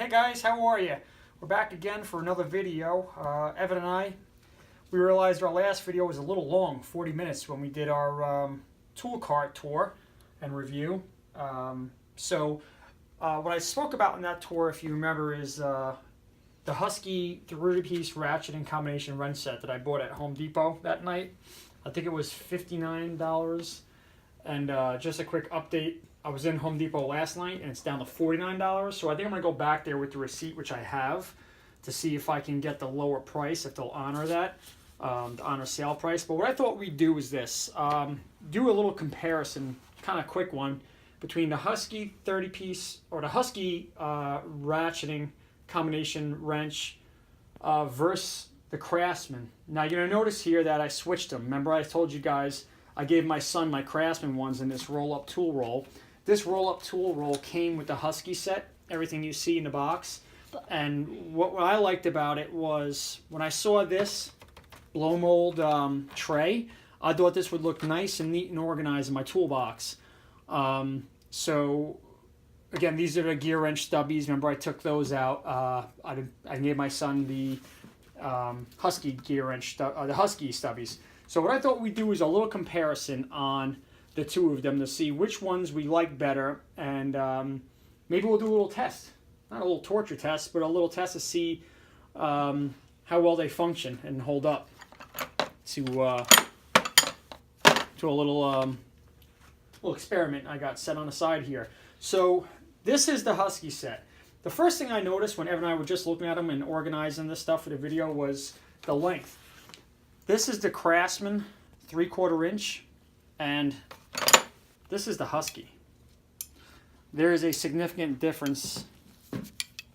Hey guys, how are you? We're back again for another video. Evan and I, we realized our last video was a little long, 40 minutes, when we did our tool cart tour and review. What I spoke about in that tour, if you remember, is the Husky 3-piece ratcheting combination wrench set that I bought at Home Depot that night. I think it was $59. And just a quick update, I was in Home Depot last night and it's down to $49. So I think I'm going to go back there with the receipt, which I have, to see if I can get the lower price, if they'll honor that, the honor sale price. But what I thought we'd do is this, do a little comparison, kind of quick one, between the Husky 30-piece, or the Husky ratcheting combination wrench versus the Craftsman. Now you're going to notice here that I switched them. Remember I told you guys I gave my son my Craftsman ones in this roll-up tool roll. This roll-up tool roll came with the Husky set, everything you see in the box. And what I liked about it was when I saw this blow mold tray, I thought this would look nice and neat and organized in my toolbox. So again, these are the gear wrench stubbies. Remember I took those out. I gave my son the Husky gear wrench, the Husky stubbies. So what I thought we'd do is a little comparison on the two of them to see which ones we like better, and maybe we'll do a little test. Not a little torture test, but a little test to see how well they function and hold up to a little experiment I got set on the side here. So this is the Husky set. The first thing I noticed when Evan and I were just looking at them and organizing this stuff for the video was the length. This is the Craftsman 3/4 inch, and this is the Husky. There is a significant difference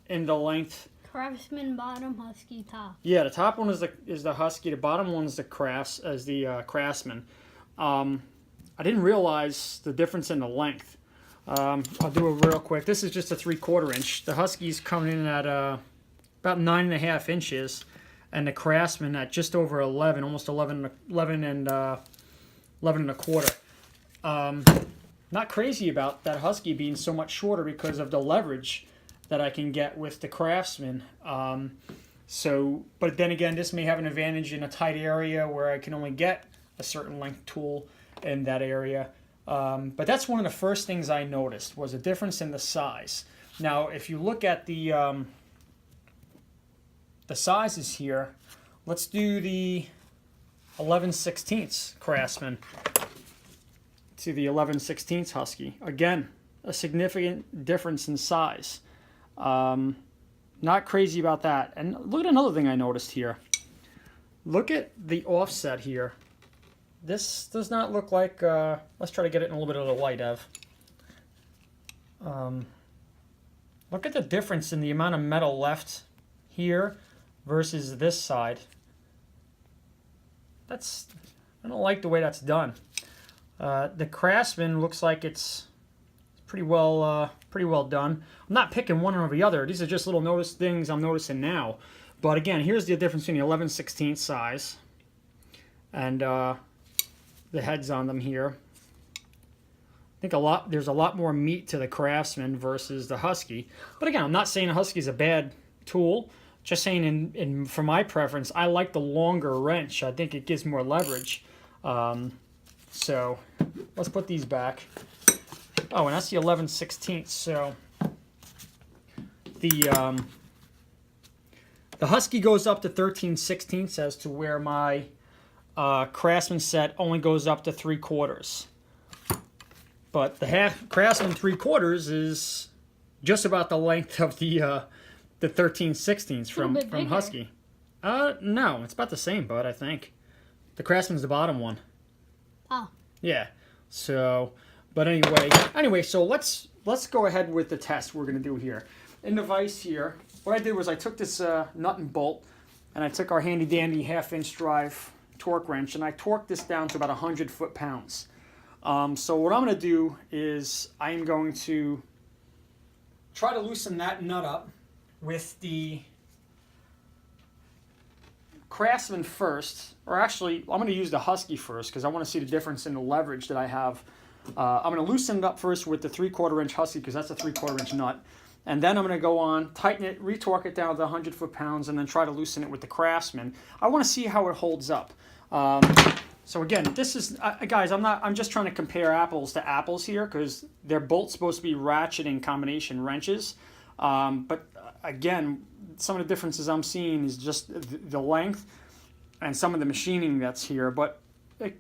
in the length. Craftsman bottom, Husky top. Yeah, the top one is the Husky. The bottom one is the Craftsman. I didn't realize the difference in the length. I'll do it real quick. This is just a 3/4 inch. The Husky's coming in at about 9.5 inches. And the Craftsman at just over 11, almost 11 and a quarter. Not crazy about that Husky being so much shorter because of the leverage that I can get with the Craftsman. But then again, this may have an advantage in a tight area where I can only get a certain length tool in that area. But that's one of the first things I noticed was a difference in the size. Now, if you look at the sizes here, let's do the 11/16 Craftsman to the 11/16 Husky. Again, a significant difference in size. Not crazy about that. And look at another thing I noticed here. Look at the offset here. This does not look like, let's try to get it in a little bit of the light, Ev. Look at the difference in the amount of metal left here versus this side. I don't like the way that's done. The Craftsman looks like it's pretty well done. I'm not picking one over the other. These are just little things I'm noticing now. But again, here's the difference between the 11/16 size and the heads on them here. I think there's a lot more meat to the Craftsman versus the Husky. But again, I'm not saying the Husky is a bad tool. Just saying, for my preference, I like the longer wrench. I think it gives more leverage. So let's put these back. Oh, and that's the 11/16. So the Husky goes up to 13/16 as to where my Craftsman set only goes up to 3/4. But the Craftsman 3/4 is just about the length of the 13/16 from Husky. No, it's about the same, bud, I think. The Craftsman's the bottom one. Oh. Yeah. So, but anyway, so let's go ahead with the test we're going to do here. In the vise here, what I did was I took this nut and bolt, and I took our handy dandy 1/2-inch drive torque wrench, and I torqued this down to about 100 foot-pounds. So what I'm going to do is I'm going to try to loosen that nut up with the Craftsman first, or actually I'm going to use the Husky first because I want to see the difference in the leverage that I have I'm going to loosen it up first with the 3/4 inch Husky because that's a 3/4 inch nut. And then I'm going to go on, tighten it, retorque it down to 100 foot-pounds, and then try to loosen it with the Craftsman. I want to see how it holds up. So again, this is, guys, I'm just trying to compare apples to apples here, because they're both supposed to be ratcheting combination wrenches. But again, some of the differences I'm seeing is just the length and some of the machining that's here. But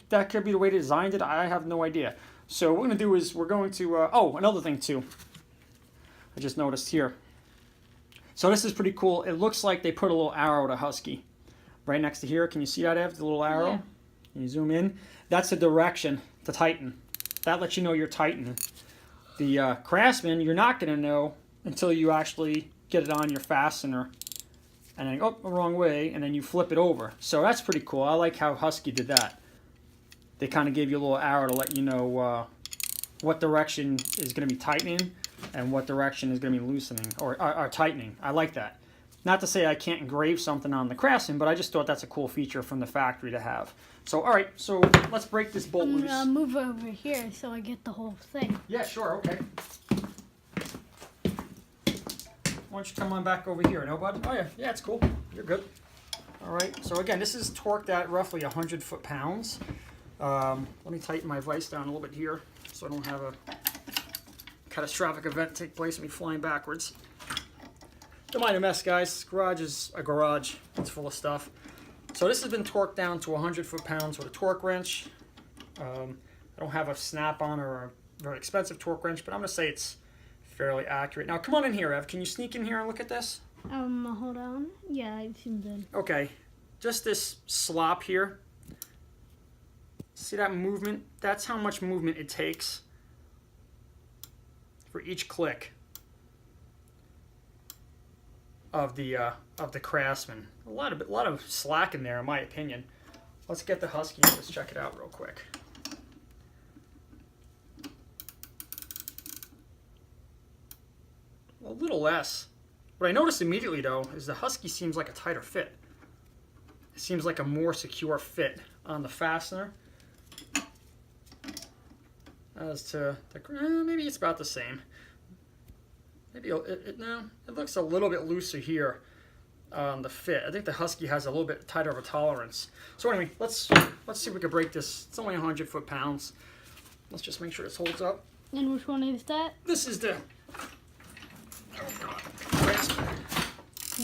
that could be the way they designed it. I have no idea. So what we're going to do is we're going to, oh, another thing too. I just noticed here. So this is pretty cool. It looks like they put a little arrow to Husky right next to here. Can you see that, Ev? The little arrow? Yeah. Can you zoom in? That's the direction to tighten. That lets you know you're tightening. The Craftsman, you're not going to know until you actually get it on your fastener. And then, oh, the wrong way, and then you flip it over. So that's pretty cool. I like how Husky did that. They kind of gave you a little arrow to let you know what direction is going to be tightening and what direction is going to be loosening or tightening. I like that. Not to say I can't engrave something on the Craftsman, but I just thought that's a cool feature from the factory to have. So, all right, so let's break this bolt loose. I'm going to move over here so I get the whole thing. Yeah, sure, okay. Why don't you come on back over here, no, bud? Oh, yeah, it's cool. You're good. All right, so again, this is torqued at roughly 100 foot-pounds. Let me tighten my vise down a little bit here so I don't have a catastrophic event take place and me flying backwards. Don't mind a mess, guys. This garage is a garage. It's full of stuff. So this has been torqued down to 100 foot-pounds with a torque wrench. I don't have a snap-on or a very expensive torque wrench, but I'm going to say it's fairly accurate. Now, come on in here, Ev. Can you sneak in here and look at this? Hold on. Yeah, I've seen that. Okay. Just this slop here. See that movement? That's how much movement it takes for each click of the Craftsman. A lot of slack in there, in my opinion. Let's get the Husky and let's check it out real quick. A little less. What I noticed immediately though is the Husky seems like a tighter fit. It seems like a more secure fit on the fastener. As to the, maybe it's about the same. Maybe no, it looks a little bit looser here on the fit. I think the Husky has a little bit tighter of a tolerance. So anyway, let's see if we can break this. It's only 100 foot-pounds. Let's just make sure this holds up. And which one is that? This is the, oh God, Craftsman.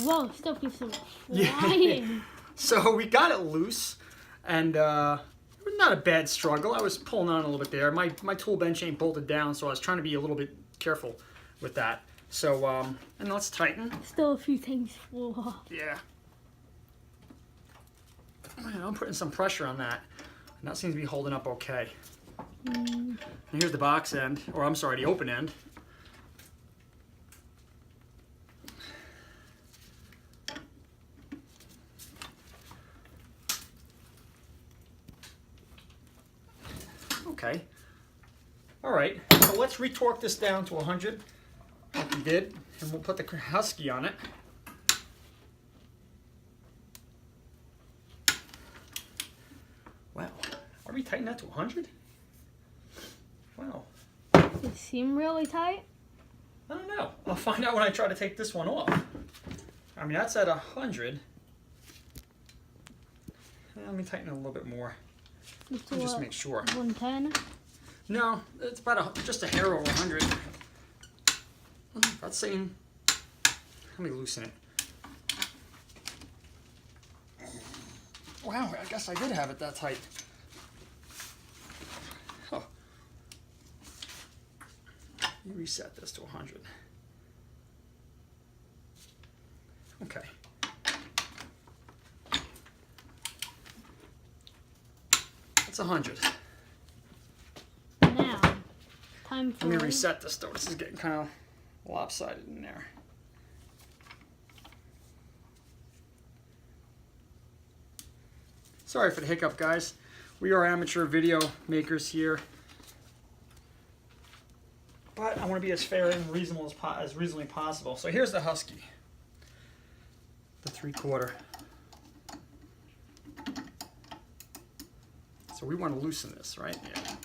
Whoa, stuff is so Yeah. flying. So we got it loose, and not a bad struggle. I was pulling on a little bit there. My tool bench ain't bolted down, so I was trying to be a little bit careful with that. So, and let's tighten. Still a few things flew off. Yeah. Man, I'm putting some pressure on that, and that seems to be holding up okay. And here's the box end, or I'm sorry, the open end. Okay. All right. So let's retorque this down to 100, like we did, and we'll put the Husky on it. Wow. Are we tightening that to 100? Wow. Does it seem really tight? I don't know. I'll find out when I try to take this one off. I mean, that's at 100. Let me tighten it a little bit more. I'll just make sure. 110? No, it's about just a hair over 100. That's saying. Let me loosen it. Wow, I guess I did have it that tight. Huh. Let me reset this to 100. Okay. That's 100. Now, time for... Let me reset this though. This is getting kind of lopsided in there. Sorry for the hiccup, guys. We are amateur video makers here. But I want to be as fair and reasonable as reasonably possible. So here's the Husky. The 3/4. So we want to loosen this, right? Yeah.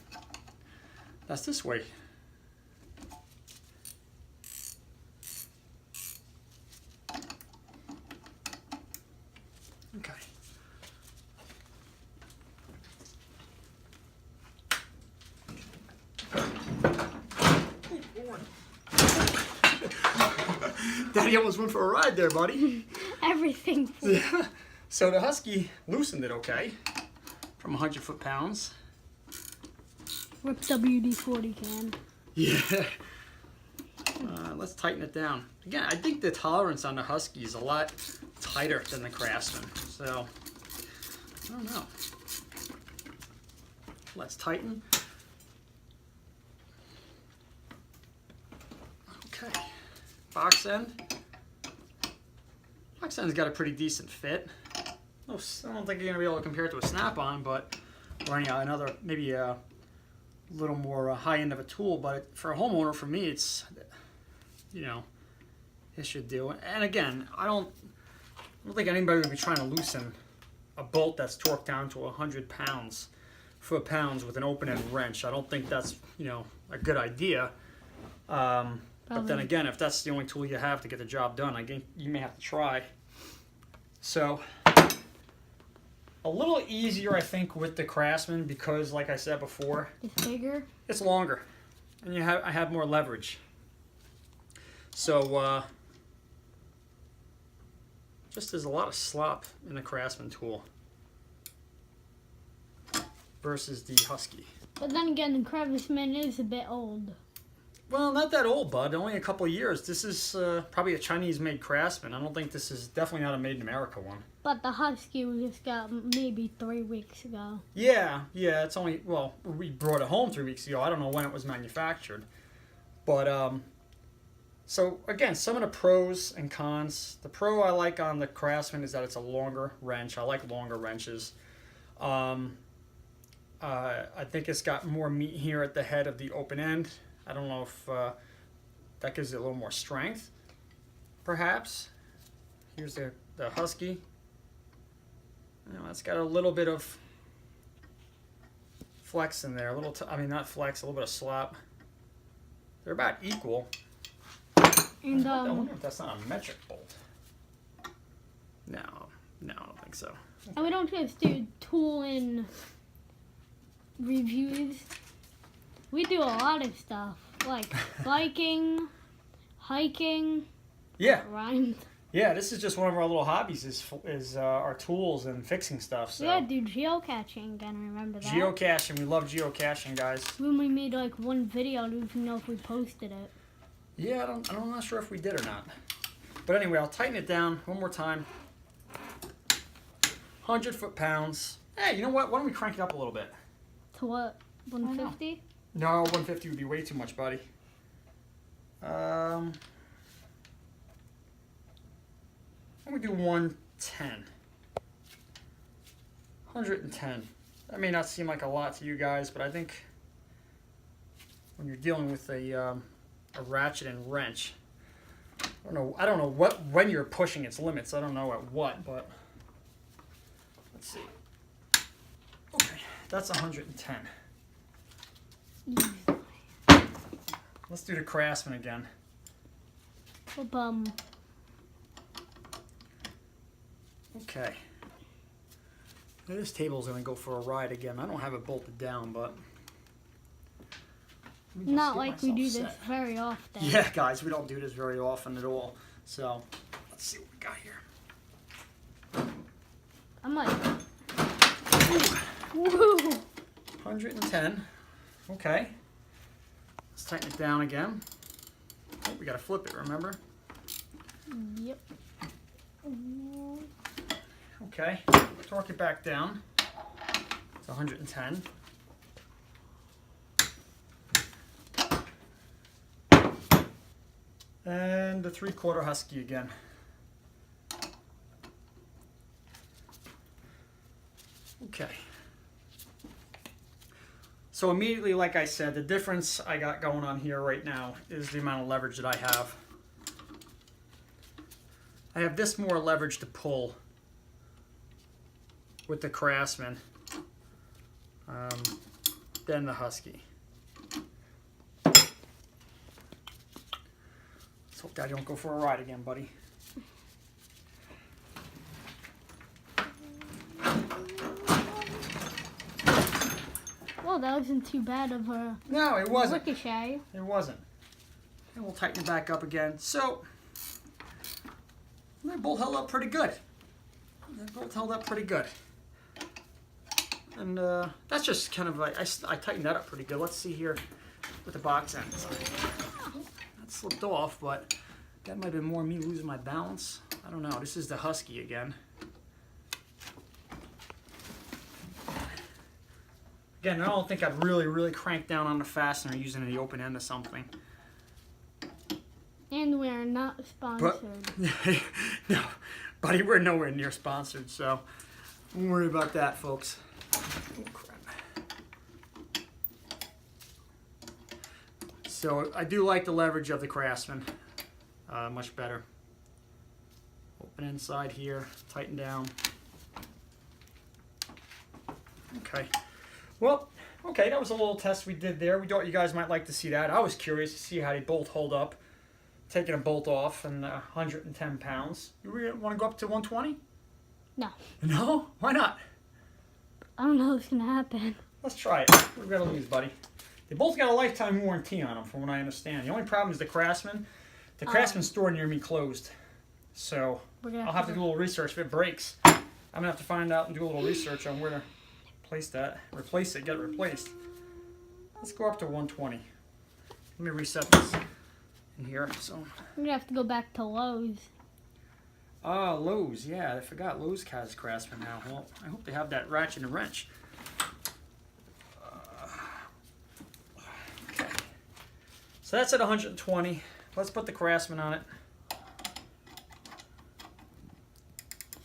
That's this way. Daddy almost went for a ride there, buddy. Everything. Yeah. So the Husky loosened it okay from 100 foot-pounds. Rip WD-40 can. Yeah. Let's tighten it down. Again, I think the tolerance on the Husky is a lot tighter than the Craftsman. So, I don't know. Let's tighten. Okay. Box end. Box end's got a pretty decent fit. I don't think you're going to be able to compare it to a Snap-on, but, or another, maybe a little more high end of a tool, but for a homeowner, for me, it's, you know, it should do. And again, I don't think anybody would be trying to loosen a bolt that's torqued down to 100 foot-pounds with an open-end wrench. I don't think that's, you know, a good idea. But then again, if that's the only tool you have to get the job done, I think you may have to try. So, a little easier, I think, with the Craftsman because, like I said before, It's bigger. it's longer, and I have more leverage. So, just there's a lot of slop in the Craftsman tool versus the Husky. But then again, the Craftsman is a bit old. Well, not that old, bud. Only a couple of years. This is probably a Chinese-made Craftsman. I don't think this is definitely not a made-in-America one. But the Husky we just got maybe 3 weeks ago. Yeah. It's only, well, we brought it home 3 weeks ago. I don't know when it was manufactured. But, so, again, some of the pros and cons. The pro I like on the Craftsman is that it's a longer wrench. I like longer wrenches. I think it's got more meat here at the head of the open end. I don't know if that gives it a little more strength, perhaps. Here's the Husky. You know, it's got a little bit of flex in there. A little, I mean, not flex, a little bit of slop. They're about equal. And I wonder if that's not a metric bolt. No, I don't think so. and we don't just do tool and reviews. We do a lot of stuff, like biking, hiking. Yeah. Rhymes. Yeah, this is just one of our little hobbies is our tools and fixing stuff. So. We gotta do geocaching again, remember that? Geocaching, we love geocaching, guys. When we made like one video, I don't even know if we posted it. Yeah, I'm not sure if we did or not. But anyway, I'll tighten it down one more time. 100 foot-pounds. Hey, you know what? Why don't we crank it up a little bit? To what? 150? No, 150 would be way too much, buddy. Why don't we do 110? 110. That may not seem like a lot to you guys, but I think when you're dealing with a ratchet and wrench, I don't know when you're pushing its limits. I don't know at what, but let's see. Okay, that's 110. Let's do the Craftsman again. Okay. Now this table's gonna go for a ride again. I don't have it bolted down, but Not like we do this very often. Yeah, guys, we don't do this very often at all. So let's see what we got here. I'm like, woo! 110. Okay. Let's tighten it down again. Oh, we gotta flip it, remember? Yep. Okay. Torque it back down. It's 110. And the 3/4 Husky again. Okay. So immediately, like I said, the difference I got going on here right now is the amount of leverage that I have. I have this more leverage to pull with the Craftsman than the Husky. Let's hope Daddy don't go for a ride again, buddy. Well, that wasn't too bad of a No, it wasn't. ricochet. It wasn't. And we'll tighten it back up again. So, both held up pretty good. They both held up pretty good. And that's just kind of like, I tightened that up pretty good. Let's see here with the box ends. That slipped off, but that might have been more me losing my balance. I don't know. This is the Husky again. Again, I don't think I'd really crank down on the fastener using the open end of something. And we're not sponsored. But, no, buddy, we're nowhere near sponsored, so don't worry about that, folks. Oh, crap. So I do like the leverage of the Craftsman, much better. Open inside here, tighten down. Okay. Well, okay, that was a little test we did there. We thought you guys might like to see that. I was curious to see how they both hold up. Taking a bolt off and 110 pounds. You want to go up to 120? No. No? Why not? I don't know what's going to happen. Let's try it. We're going to lose, buddy. They both got a lifetime warranty on them, from what I understand. The only problem is the Craftsman. The Craftsman store near me closed. So I'll have to do a little research if it breaks. I'm going to have to find out and do a little research on where to place that. Replace it, get it replaced. Let's go up to 120. Let me reset this in here. So We're going to have to go back to Lowe's. Lowe's, yeah, I forgot Lowe's has Craftsman now. Well, I hope they have that ratchet and wrench. Okay. So that's at 120. Let's put the Craftsman on it.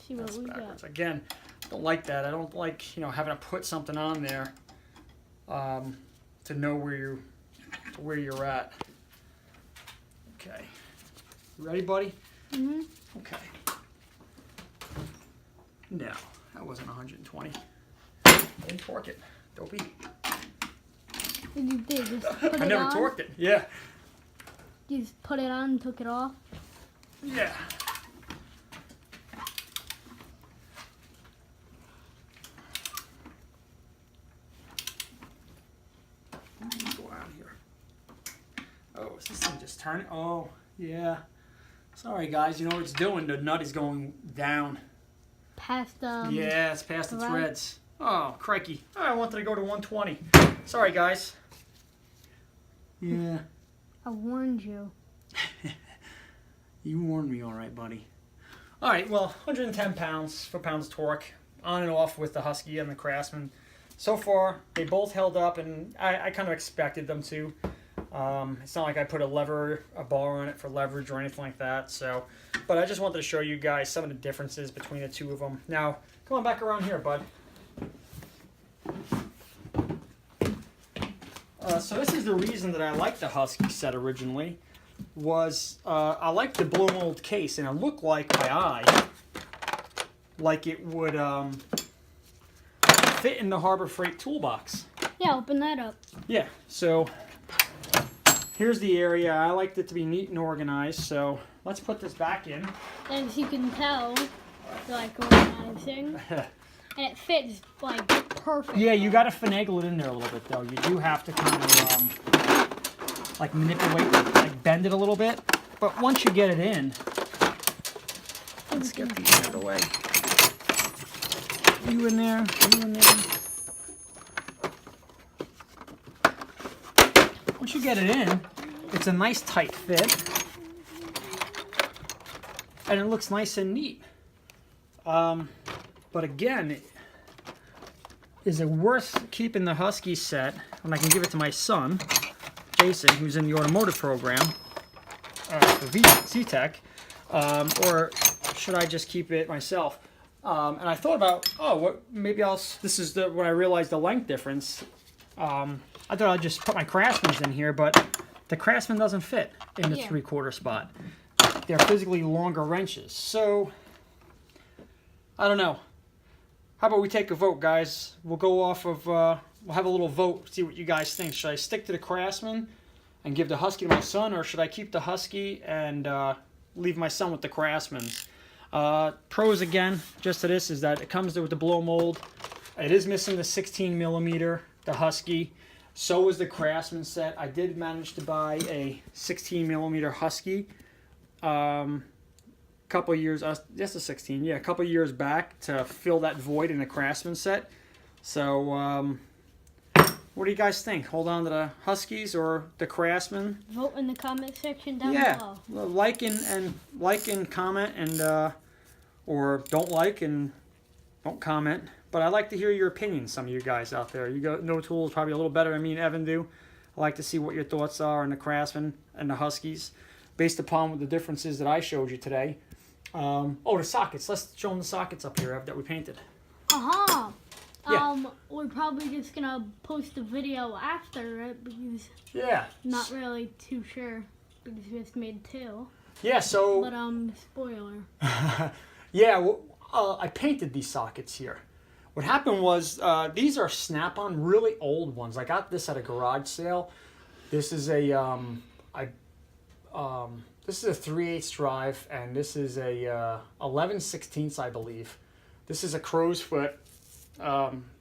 See what That's we backwards. got. Again, I don't like that. I don't like, having to put something on there to know where you're at. Okay. You ready, buddy? Mm-hmm. Okay. No, that wasn't 120. Didn't torque it. Dopey. What you did? Just put I it never on? torqued it. Yeah. You just put it on and took it off? Yeah. Let me go out here. Oh, is this thing just turning? Oh, yeah. Sorry, guys. You know what it's doing? The nut is going down. Past yeah, it's past its right. reds. Oh, crikey. I wanted to go to 120. Sorry, guys. Yeah. I warned you. You warned me, all right, buddy. All right, well, 110 pounds, 4 pounds torque, on and off with the Husky and the Craftsman. So far, they both held up, and I kind of expected them to. It's not like I put a bar on it for leverage or anything like that. So, but I just wanted to show you guys some of the differences between the two of them. Now, come on back around here, bud. So this is the reason that I liked the Husky set originally. Was I liked the blow mold case, and it looked like my eye, like it would fit in the Harbor Freight toolbox. Yeah, open that up. Yeah, so here's the area. I liked it to be neat and organized, so let's put this back in. As you can tell, like organizing. And it fits like perfect. Yeah, you got to finagle it in there a little bit, though. You do have to kind of like manipulate, like bend it a little bit. But once you get it in, let's get these out of the way. You in there? You in there? Once you get it in, it's a nice tight fit, and it looks nice and neat. But again, is it worth keeping the Husky set when I can give it to my son, Jason, who's in the automotive program for Z-Tech, or should I just keep it myself? And I thought about, this is when I realized the length difference. I thought I'd just put my Craftsman's in here, but the Craftsman doesn't fit in the 3/4 spot. They're physically longer wrenches. So, I don't know. How about we take a vote, guys? We'll go off of, we'll have a little vote, see what you guys think. Should I stick to the Craftsman and give the Husky to my son, or should I keep the Husky and leave my son with the Craftsman's? Pros, again, just to this, is that it comes with the blow mold. It is missing the 16 millimeter, the Husky. So is the Craftsman set. I did manage to buy a 16 millimeter Husky. couple years, just a 16, yeah, a couple years back to fill that void in a Craftsman set. So, what do you guys think? Hold on to the Huskies or the Craftsman? Vote in the comment section down Yeah, below. like and comment, and or don't like and don't comment. But I'd like to hear your opinions, some of you guys out there. You got No Tools probably a little better than me and Evan do. I'd like to see what your thoughts are on the Craftsman and the Huskies, based upon the differences that I showed you today. The sockets. Let's show them the sockets up here that we painted. Uh-huh. Yeah. We're probably just gonna post a video after it because Yeah. not really too sure because we just made 2. Yeah, so... But spoiler. Yeah, well, I painted these sockets here. What happened was, these are snap-on, really old ones. I got this at a garage sale. This is a, this is a 3/8 drive, and this is a 11/16, I believe. This is a crow's foot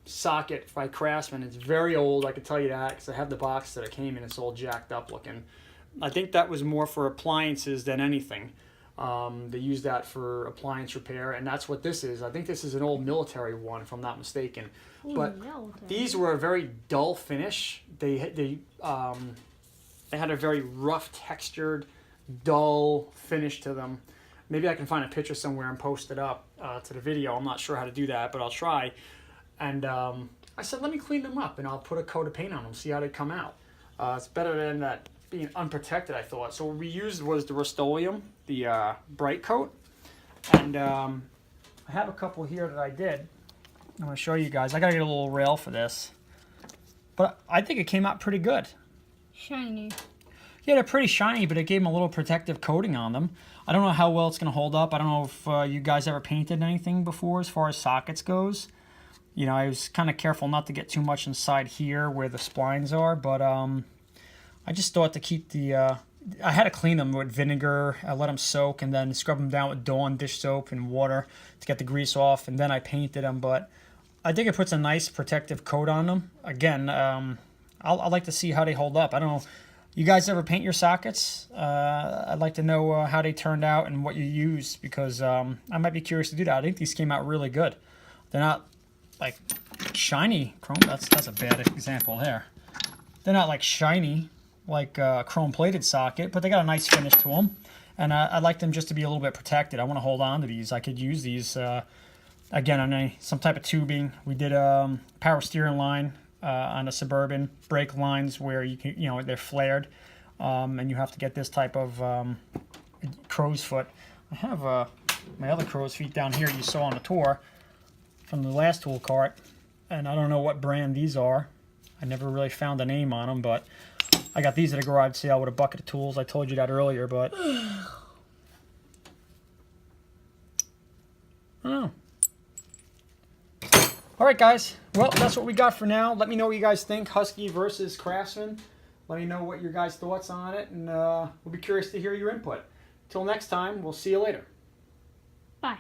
socket by Craftsman. It's very old, I can tell you that, because I have the box that it came in. It's all jacked up looking. I think that was more for appliances than anything. They use that for appliance repair, and that's what this is. I think this is an old military one, if I'm not mistaken. Ooh, but military. These were a very dull finish. They had a very rough, textured, dull finish to them. Maybe I can find a picture somewhere and post it up to the video. I'm not sure how to do that, but I'll try. And I said, let me clean them up, and I'll put a coat of paint on them, see how they come out. It's better than that being unprotected, I thought. So what we used was the Rust-Oleum, the bright coat. And I have a couple here that I did. I'm going to show you guys. I got to get a little rail for this. But I think it came out pretty good. Shiny. Yeah, they're pretty shiny, but it gave them a little protective coating on them. I don't know how well it's going to hold up. I don't know if you guys ever painted anything before as far as sockets goes. You know, I was kind of careful not to get too much inside here where the splines are, but I just thought to keep the... I had to clean them with vinegar. I let them soak and then scrub them down with Dawn dish soap and water to get the grease off, and then I painted them, but I think it puts a nice protective coat on them. Again, I'd like to see how they hold up. I don't know. You guys ever paint your sockets? I'd like to know how they turned out and what you used, because I might be curious to do that. I think these came out really good. They're not like shiny chrome. That's a bad example there. They're not like shiny like a chrome plated socket, but they got a nice finish to them. And I'd like them just to be a little bit protected. I want to hold on to these. I could use these again on some type of tubing. We did a power steering line on a Suburban, brake lines where you can, they're flared, and you have to get this type of crow's foot. I have my other crow's feet down here you saw on the tour from the last tool cart, and I don't know what brand these are. I never really found a name on them, but I got these at a garage sale with a bucket of tools. I told you that earlier, but I don't know. All right, guys. Well, that's what we got for now. Let me know what you guys think, Husky versus Craftsman. Let me know what your guys' thoughts on it, and we'll be curious to hear your input. Till next time, we'll see you later. Bye.